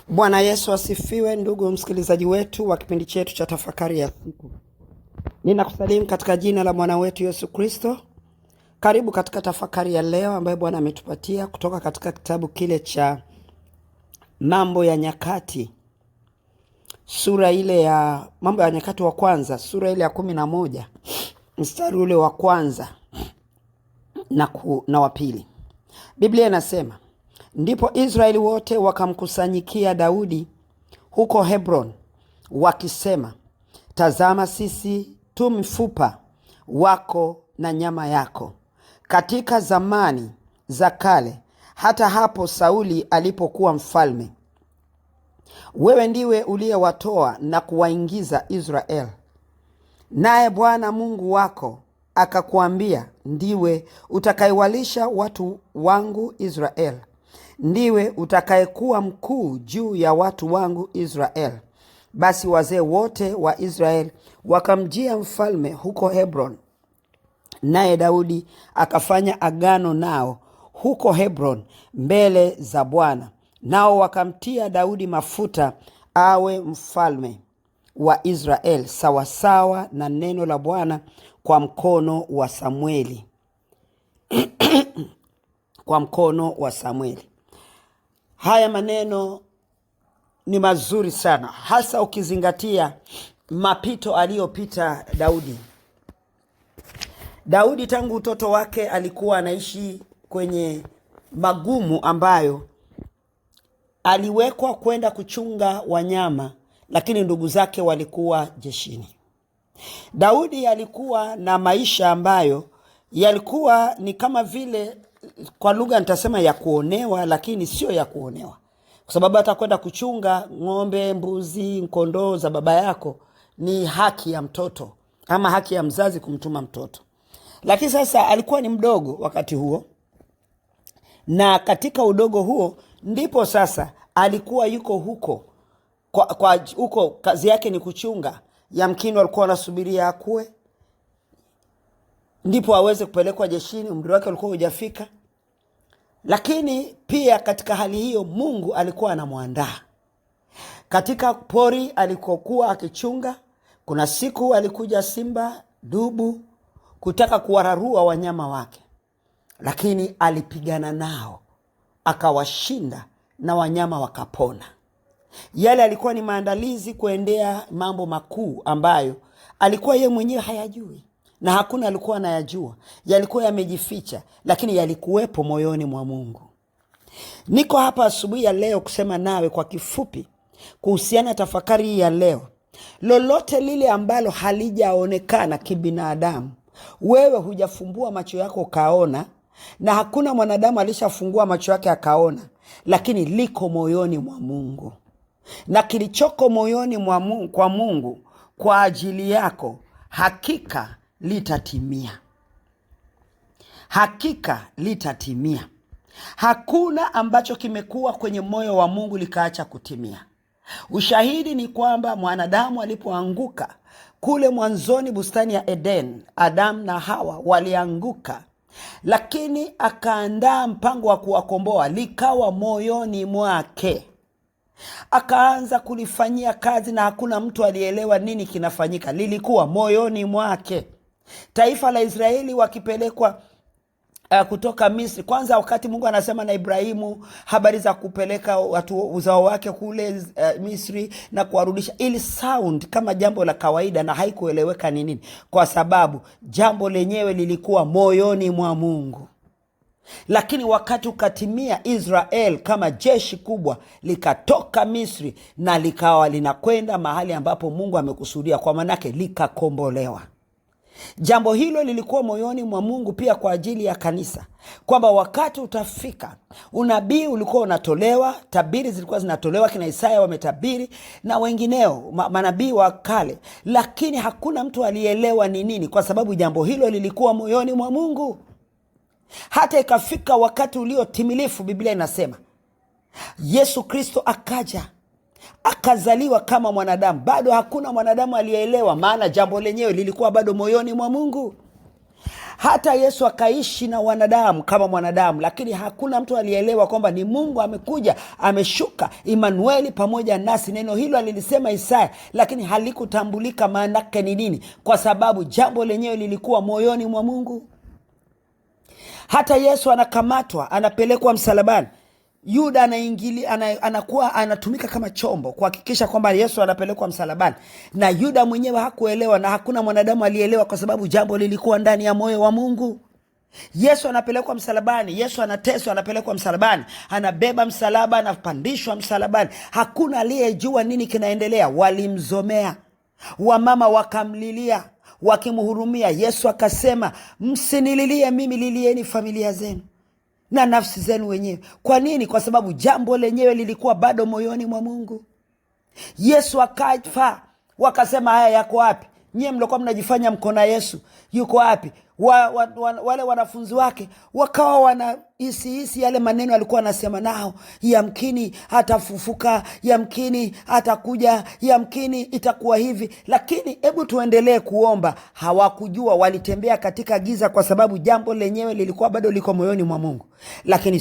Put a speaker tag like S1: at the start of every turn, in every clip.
S1: Bwana Yesu asifiwe, ndugu msikilizaji wetu wa kipindi chetu cha tafakari ya siku. Ninakusalimu katika jina la Bwana wetu Yesu Kristo. Karibu katika tafakari ya leo ambayo Bwana ametupatia kutoka katika kitabu kile cha Mambo ya Nyakati. Sura ile ya Mambo ya Nyakati wa kwanza, sura ile ya 11, mstari ule wa kwanza na wa pili. Biblia inasema, ndipo Israeli wote wakamkusanyikia Daudi huko Hebron, wakisema, tazama sisi tu mifupa wako na nyama yako. Katika zamani za kale, hata hapo Sauli alipokuwa mfalme, wewe ndiwe uliyewatoa na kuwaingiza Israeli. Naye Bwana Mungu wako akakuambia, ndiwe utakayewalisha watu wangu Israeli. Ndiwe utakayekuwa mkuu juu ya watu wangu Israeli. Basi wazee wote wa Israeli wakamjia mfalme huko Hebron, naye Daudi akafanya agano nao huko Hebron mbele za Bwana. Nao wakamtia Daudi mafuta awe mfalme wa Israeli, sawasawa na neno la Bwana kwa mkono wa Samueli. Kwa mkono wa Samueli. Haya maneno ni mazuri sana, hasa ukizingatia mapito aliyopita Daudi. Daudi tangu utoto wake alikuwa anaishi kwenye magumu ambayo aliwekwa kwenda kuchunga wanyama, lakini ndugu zake walikuwa jeshini. Daudi alikuwa na maisha ambayo yalikuwa ni kama vile, kwa lugha nitasema ya kuonewa, lakini sio ya kuonewa. Kwa sababu hata kwenda kuchunga ng'ombe, mbuzi, kondoo za baba yako ni haki ya mtoto ama haki ya mzazi kumtuma mtoto. Lakini sasa alikuwa ni mdogo wakati huo, na katika udogo huo ndipo sasa alikuwa yuko huko huko kazi yake ni kuchunga. Yamkini alikuwa anasubiria akue ndipo aweze kupelekwa jeshini, umri wake ulikuwa hujafika. Lakini pia katika hali hiyo Mungu alikuwa anamuandaa. Katika pori alikokuwa akichunga, kuna siku alikuja simba, dubu kutaka kuwararua wanyama wake, lakini alipigana nao akawashinda na wanyama wakapona. Yale alikuwa ni maandalizi kuendea mambo makuu ambayo alikuwa yeye mwenyewe hayajui na hakuna alikuwa anayajua. Yalikuwa yamejificha, lakini yalikuwepo moyoni mwa Mungu. Niko hapa asubuhi ya leo kusema nawe kwa kifupi kuhusiana tafakari hii ya leo. Lolote lile ambalo halijaonekana kibinadamu, wewe hujafumbua macho yako ukaona, na hakuna mwanadamu alishafungua macho yake akaona, lakini liko moyoni mwa Mungu. Na kilichoko moyoni mwa Mungu, kwa Mungu kwa ajili yako, hakika litatimia. Hakika litatimia. Hakuna ambacho kimekuwa kwenye moyo wa Mungu likaacha kutimia. Ushahidi ni kwamba mwanadamu alipoanguka kule mwanzoni bustani ya Eden, Adam na Hawa walianguka, lakini akaandaa mpango wa kuwakomboa, likawa moyoni mwake. Akaanza kulifanyia kazi na hakuna mtu alielewa nini kinafanyika, lilikuwa moyoni mwake. Taifa la Israeli wakipelekwa kutoka Misri, kwanza wakati Mungu anasema na Ibrahimu habari za kupeleka watu uzao wake kule Misri na kuwarudisha, ili sound kama jambo la kawaida na haikueleweka ni nini, kwa sababu jambo lenyewe lilikuwa moyoni mwa Mungu. Lakini wakati ukatimia, Israel kama jeshi kubwa likatoka Misri na likawa linakwenda mahali ambapo Mungu amekusudia, kwa manake likakombolewa. Jambo hilo lilikuwa moyoni mwa Mungu pia kwa ajili ya kanisa, kwamba wakati utafika, unabii ulikuwa unatolewa, tabiri zilikuwa zinatolewa, kina Isaya wametabiri na wengineo manabii wa kale, lakini hakuna mtu alielewa ni nini, kwa sababu jambo hilo lilikuwa moyoni mwa Mungu. Hata ikafika wakati uliotimilifu, Biblia inasema Yesu Kristo akaja akazaliwa kama mwanadamu. Bado hakuna mwanadamu aliyeelewa, maana jambo lenyewe lilikuwa bado moyoni mwa Mungu. Hata Yesu akaishi na wanadamu kama mwanadamu, lakini hakuna mtu alielewa kwamba ni Mungu amekuja, ameshuka, Imanueli pamoja nasi. Neno hilo alilisema Isaya, lakini halikutambulika maana yake ni nini, kwa sababu jambo lenyewe lilikuwa moyoni mwa Mungu. Hata Yesu anakamatwa, anapelekwa msalabani, Yuda anakuwa anatumika kama chombo kuhakikisha kwamba Yesu anapelekwa msalabani, na Yuda mwenyewe hakuelewa, na hakuna mwanadamu alielewa, kwa sababu jambo lilikuwa ndani ya moyo wa Mungu. Yesu anapelekwa msalabani, Yesu anateswa, anapelekwa msalabani, anabeba msalaba, anapandishwa msalabani. Hakuna aliyejua nini kinaendelea. Walimzomea, wamama wakamlilia wakimhurumia. Yesu akasema, msinililie mimi, lilieni familia zenu na nafsi zenu wenyewe. Kwa nini? Kwa sababu jambo lenyewe lilikuwa bado moyoni mwa Mungu. Yesu akafa, wakasema haya yako wapi? Nyie mlikuwa mnajifanya mkona Yesu, yuko wapi? Wale wanafunzi wake wakawa wanahisi yale maneno alikuwa anasema nao, yamkini atafufuka, yamkini atakuja, yamkini itakuwa hivi. Lakini hebu tuendelee kuomba. Hawakujua, walitembea katika giza, kwa sababu jambo lenyewe lilikuwa bado liko moyoni mwa Mungu. Lakini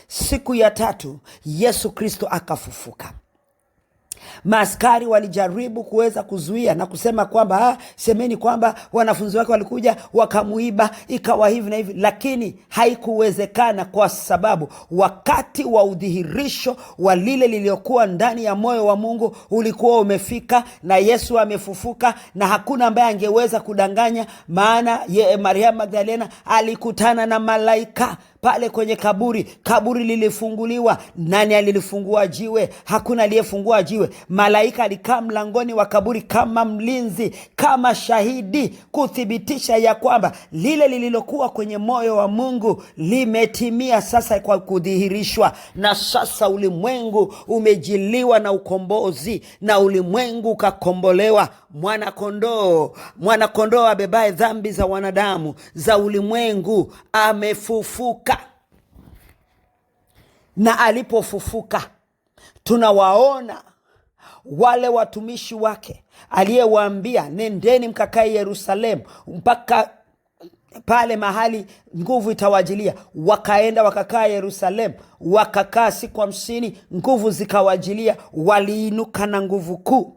S1: siku ya tatu Yesu Kristo akafufuka. Maaskari walijaribu kuweza kuzuia na kusema kwamba semeni kwamba wanafunzi wake walikuja wakamuiba, ikawa hivi na hivi, lakini haikuwezekana, kwa sababu wakati wa udhihirisho wa lile liliokuwa ndani ya moyo wa Mungu ulikuwa umefika, na Yesu amefufuka, na hakuna ambaye angeweza kudanganya. Maana Maria Magdalena alikutana na malaika pale kwenye kaburi lilifunguliwa. Nani alilifungua jiwe? Hakuna aliyefungua jiwe. Malaika alikaa mlangoni wa kaburi kama mlinzi, kama shahidi, kuthibitisha ya kwamba lile lililokuwa kwenye moyo wa Mungu limetimia sasa kwa kudhihirishwa. Na sasa ulimwengu umejiliwa na ukombozi, na ulimwengu ukakombolewa. Mwana-kondoo abebaye dhambi za wanadamu, za ulimwengu, amefufuka. Na alipofufuka, tunawaona wale watumishi wake aliyewaambia, nendeni mkakae Yerusalemu mpaka pale mahali nguvu itawajilia. Wakaenda wakakaa Yerusalemu, wakakaa siku 50, nguvu zikawajilia, waliinuka na nguvu kuu.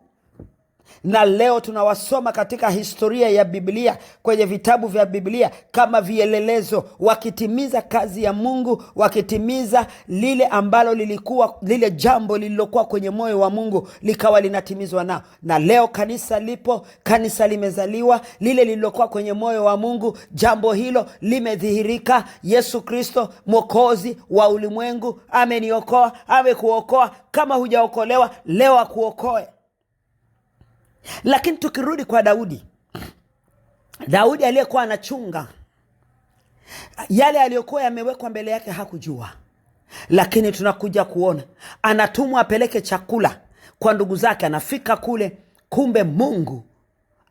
S1: Na leo tunawasoma katika historia ya Biblia, kwenye vitabu vya Biblia kama vielelezo, wakitimiza kazi ya Mungu, wakitimiza lile ambalo lilikuwa, lile jambo lililokuwa kwenye moyo wa Mungu likawa linatimizwa nao. Na leo kanisa lipo, kanisa limezaliwa, lile lililokuwa kwenye moyo wa Mungu, jambo hilo limedhihirika. Yesu Kristo Mwokozi wa ulimwengu ameniokoa, amekuokoa. Kama hujaokolewa leo akuokoe. Lakini tukirudi kwa Daudi aliyekuwa anachunga yale aliyokuwa yamewekwa mbele yake, hakujua. Lakini tunakuja kuona anatumwa apeleke chakula kwa ndugu zake. Anafika kule, kumbe Mungu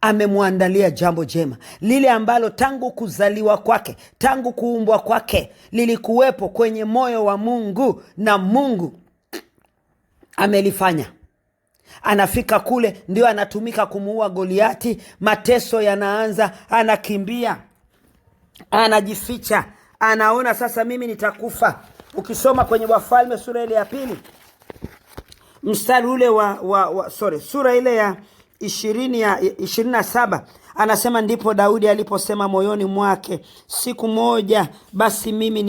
S1: amemwandalia jambo jema, lile ambalo tangu kuzaliwa kwake, tangu kuumbwa kwake, lilikuwepo kwenye moyo wa Mungu, na Mungu amelifanya. Anafika kule, ndio anatumika kumuua Goliati. Mateso yanaanza, anakimbia, anajificha, anaona sasa mimi nitakufa. Ukisoma kwenye Wafalme sura ile ya 2 mstari ule sura ile ya 27 anasema, ndipo Daudi aliposema moyoni mwake, siku moja basi mimi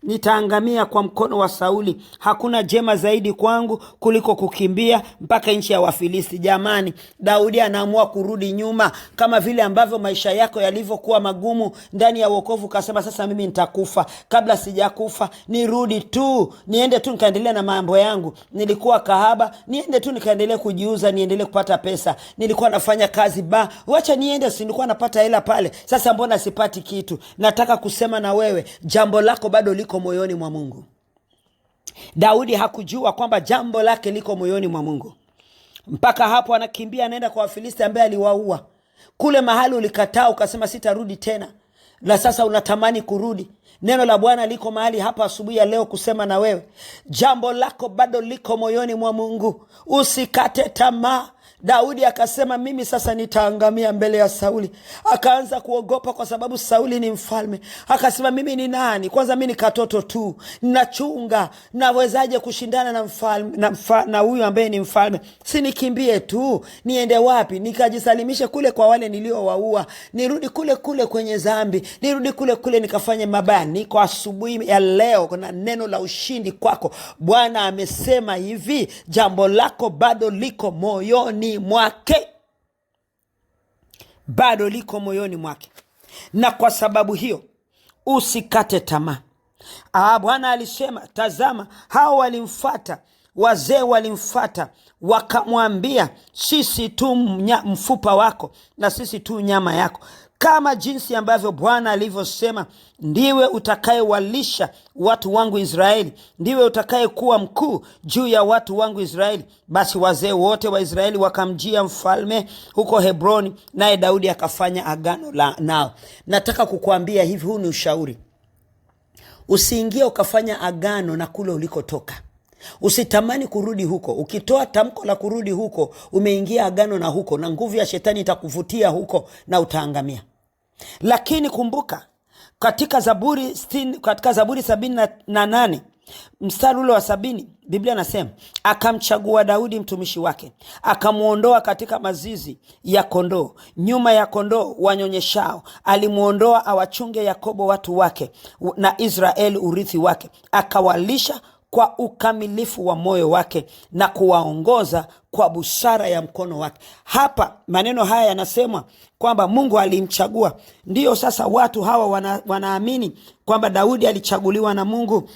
S1: nitaangamia kwa mkono wa Sauli. Hakuna jema zaidi kwangu kuliko kukimbia mpaka nchi ya Wafilisti. Jamani, Daudi anaamua kurudi nyuma, kama vile ambavyo maisha yako yalivyokuwa magumu ndani ya wokovu. Kasema sasa mimi nitakufa, kabla sijakufa nirudi tu, niende tu nikaendelea na mambo yangu. Nilikuwa kahaba, niende tu nikaendelee kujiuza, niendelee kupata pesa. Nilikuwa nafanya kazi wacha niende, si nilikuwa napata hela pale. Sasa mbona sipati kitu? Nataka kusema na wewe, jambo lako bado liko moyoni mwa Mungu. Daudi hakujua kwamba jambo lake liko moyoni mwa Mungu. Mpaka hapo anakimbia, anaenda kwa Wafilisti ambaye aliwaua. Kule mahali ulikataa, ukasema sitarudi tena, na sasa unatamani kurudi. Neno la Bwana liko mahali hapa asubuhi ya leo kusema na wewe, jambo lako bado liko moyoni mwa Mungu. Usikate tamaa. Daudi akasema mimi sasa nitaangamia mbele ya Sauli. Akaanza kuogopa kwa sababu Sauli ni mfalme. Akasema mimi ni nani? Kwanza mimi ni katoto tu, ninachunga, nawezaje kushindana na mfalme na huyu ambaye ni mfalme? Si nikimbie tu, niende wapi? Nikajisalimishe kule kwa wale niliowaua, nirudi kule kule kwenye dhambi, nirudi kule kule nikafanye mabaya. Niko asubuhi ya leo kuna neno la ushindi kwako. Bwana amesema hivi, jambo lako bado liko moyoni mwake, bado liko moyoni mwake, na kwa sababu hiyo usikate tamaa. Bwana alisema, tazama hao walimfuata, wazee walimfuata, wakamwambia sisi tu mfupa wako na sisi tu nyama yako. Kama jinsi ambavyo Bwana alivyosema, ndiwe utakayewalisha watu wangu Israeli, ndiwe utakayekuwa mkuu juu ya watu wangu Israeli. Basi wazee wote wa Israeli wakamjia mfalme huko Hebroni, naye Daudi akafanya agano nao. Nataka kukuambia hivi, huu ni ushauri. Usiingie ukafanya agano na kule ulikotoka. Usitamani kurudi huko. Ukitoa tamko la kurudi huko, umeingia agano na huko, na nguvu ya shetani itakuvutia huko na utaangamia. Lakini kumbuka, katika Zaburi 78 mstari ule wa 70, Biblia nasema, akamchagua Daudi mtumishi wake, akamuondoa katika mazizi ya kondoo, nyuma ya kondoo wanyonyeshao. Alimuondoa awachunge Yakobo watu wake, na Israeli urithi wake. Akawalisha kwa ukamilifu wa moyo wake, na kuwaongoza kwa busara ya mkono wake. Hapa maneno haya yanasema kwamba Mungu alimchagua. Ndiyo sasa watu hawa wanaamini kwamba Daudi alichaguliwa na Mungu,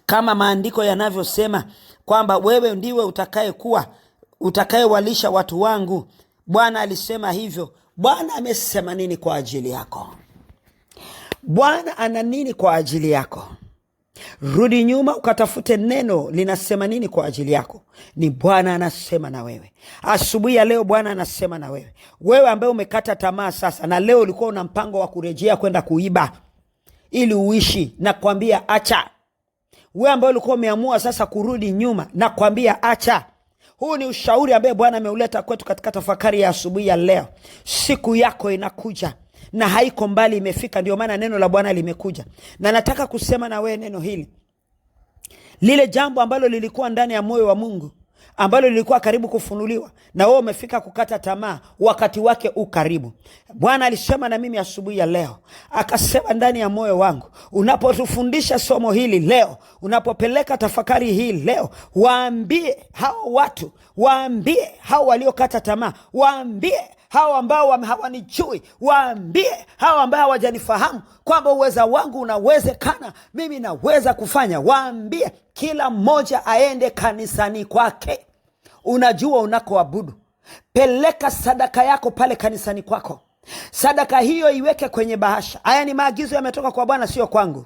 S1: kama maandiko yanavyosema kwamba wewe ndiwe utakayewalisha watu wangu. Bwana alisema hivyo. Bwana amesema nini kwa ajili yako? Bwana ana nini kwa ajili yako? Rudi nyuma ukatafute neno linasema nini kwa ajili yako. Ni Bwana anasema na wewe. Asubuhi ya leo Bwana anasema na wewe. Wewe ambaye umekata tamaa sasa, na leo ulikuwa una mpango wa kurejea kwenda kuiba ili uishi, na kwambia acha. Wewe ambaye ulikuwa umeamua sasa kurudi nyuma, na kwambia acha. Huu ni ushauri ambaye Bwana ameuleta kwetu katika tafakari ya asubuhi ya leo. Siku yako inakuja na haiko mbali, imefika. Ndio maana neno la Bwana limekuja, na nataka kusema na wewe neno hili. Lile jambo ambalo lilikuwa ndani ya moyo wa Mungu, ambalo lilikuwa karibu kufunuliwa, na wewe umefika kukata tamaa, wakati wake ukaribu. Bwana alisema na mimi asubuhi ya leo, akasema ndani ya moyo wangu, unapotufundisha somo hili leo, unapopeleka tafakari hii leo, waambie hao watu, waambie hao waliokata tamaa, waambie hao ambao hawanijui, waambie hao ambao hawajanifahamu kwamba uweza wangu unawezekana, mimi naweza kufanya. Waambie kila mmoja aende kanisani kwake. Unajua unakoabudu, peleka sadaka yako pale kanisani kwako. Sadaka hiyo iweke kwenye bahasha. Haya ni maagizo yametoka kwa Bwana, sio kwangu.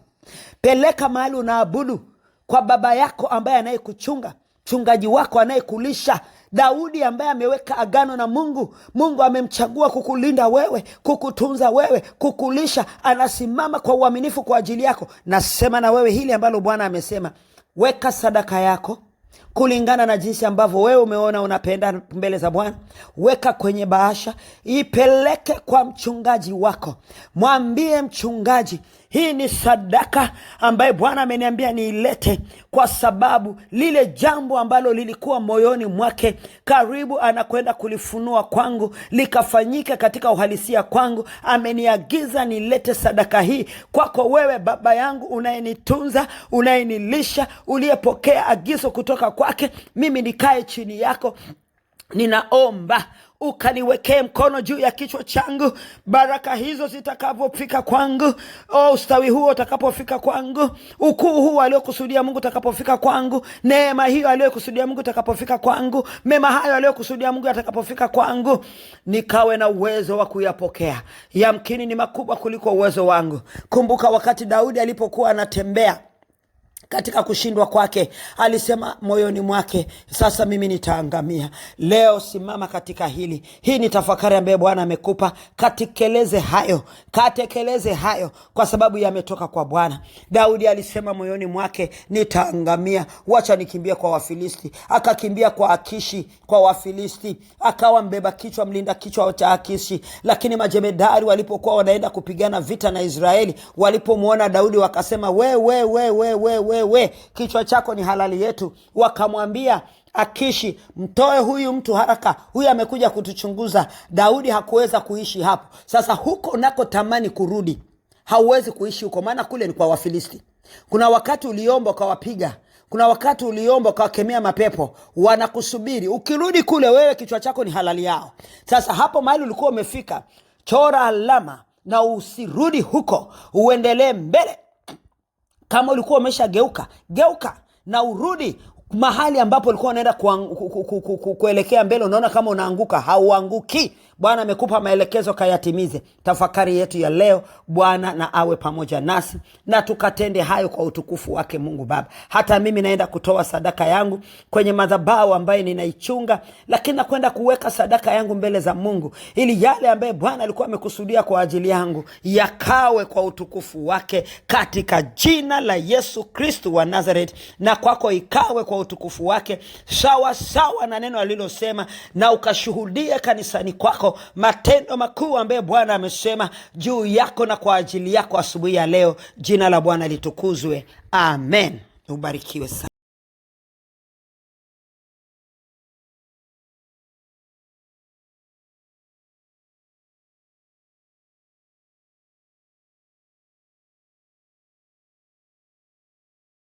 S1: Peleka mahali unaabudu, kwa baba yako ambaye anayekuchunga, mchungaji wako anayekulisha. Daudi ambaye ameweka agano na Mungu. Mungu amemchagua kukulinda wewe, kukutunza wewe, kukulisha. Anasimama kwa uaminifu kwa ajili yako. Nasema na wewe hili ambalo Bwana amesema. Weka sadaka yako kulingana na jinsi ambavyo wewe umeona unapenda mbele za Bwana. Weka kwenye bahasha, ipeleke kwa mchungaji wako. Mwambie mchungaji, hii ni sadaka ambaye Bwana ameniambia niilete, kwa sababu lile jambo ambalo lilikuwa moyoni mwake karibu anakwenda kulifunua kwangu, likafanyika katika uhalisia kwangu. Ameniagiza nilete sadaka hii kwako wewe, baba yangu, unayenitunza, unayenilisha, uliyepokea agizo kutoka kwake. Mimi nikae chini yako. Ninaomba ukaniwekee mkono juu ya kichwa changu. Baraka hizo zitakapofika kwangu, ustawi huo utakapofika kwangu, ukuu huu aliokusudia Mungu utakapofika kwangu, neema hiyo aliyokusudia Mungu utakapofika kwangu, mema hayo aliyokusudia Mungu atakapofika kwangu, nikawe na uwezo wa kuyapokea. Yamkini ni makubwa kuliko uwezo wangu. Kumbuka wakati Daudi alipokuwa anatembea Katika kushindwa kwake alisema moyoni mwake, sasa mimi nitaangamia. Leo simama katika hili. Hii ni tafakari ambaye Bwana amekupa. Katekeleze hayo kwa sababu yametoka kwa Bwana. Daudi alisema moyoni mwake, nitaangamia, wacha nikimbia kwa Wafilisti. Akakimbia kwa Akishi, kwa Wafilisti, akawa mbeba kichwa, mlinda kichwa cha Akishi. Lakini majemedari walipokuwa wanaenda kupigana vita na Israeli, walipomwona Daudi wakasema, we, kichwa chako ni halali yetu. Wakamwambia Akishi, mtoe huyu mtu haraka, huyu amekuja kutuchunguza. Daudi hakuweza kuishi hapo. Sasa huko unako tamani kurudi, hauwezi kuishi huko, maana kule ni kwa Wafilisti. Kuna wakati uliomba ukawapiga, kuna wakati uliomba ukawakemea mapepo, wanakusubiri. Ukirudi kule, wewe kichwa chako ni halali yao. Sasa hapo mahali ulikuwa umefika, chora alama na usirudi huko, uendelee mbele. Kama ulikuwa umeshageuka, geuka na urudi mahali ambapo ulikuwa unaenda kuelekea mbele. Unaona kama unaanguka, hauanguki. Bwana amekupa maelekezo, kayatimize. Tafakari yetu ya leo, Bwana na awe pamoja nasi na tukatende hayo kwa utukufu wake Mungu Baba. Hata mimi naenda kutoa sadaka yangu kwenye madhabahu ambaye ninaichunga, lakini nakwenda kuweka sadaka yangu mbele za Mungu ili yale ambaye Bwana alikuwa amekusudia kwa ajili yangu yakawe kwa utukufu wake, katika jina la Yesu Kristo wa Nazareth. Na kwako ikawe kwa utukufu wake, sawa sawa na neno alilosema, na ukashuhudia kanisani kwako matendo makuu ambaye Bwana amesema juu yako na kwa ajili yako asubuhi ya leo. Jina la Bwana litukuzwe. Amen. Ubarikiwe sana.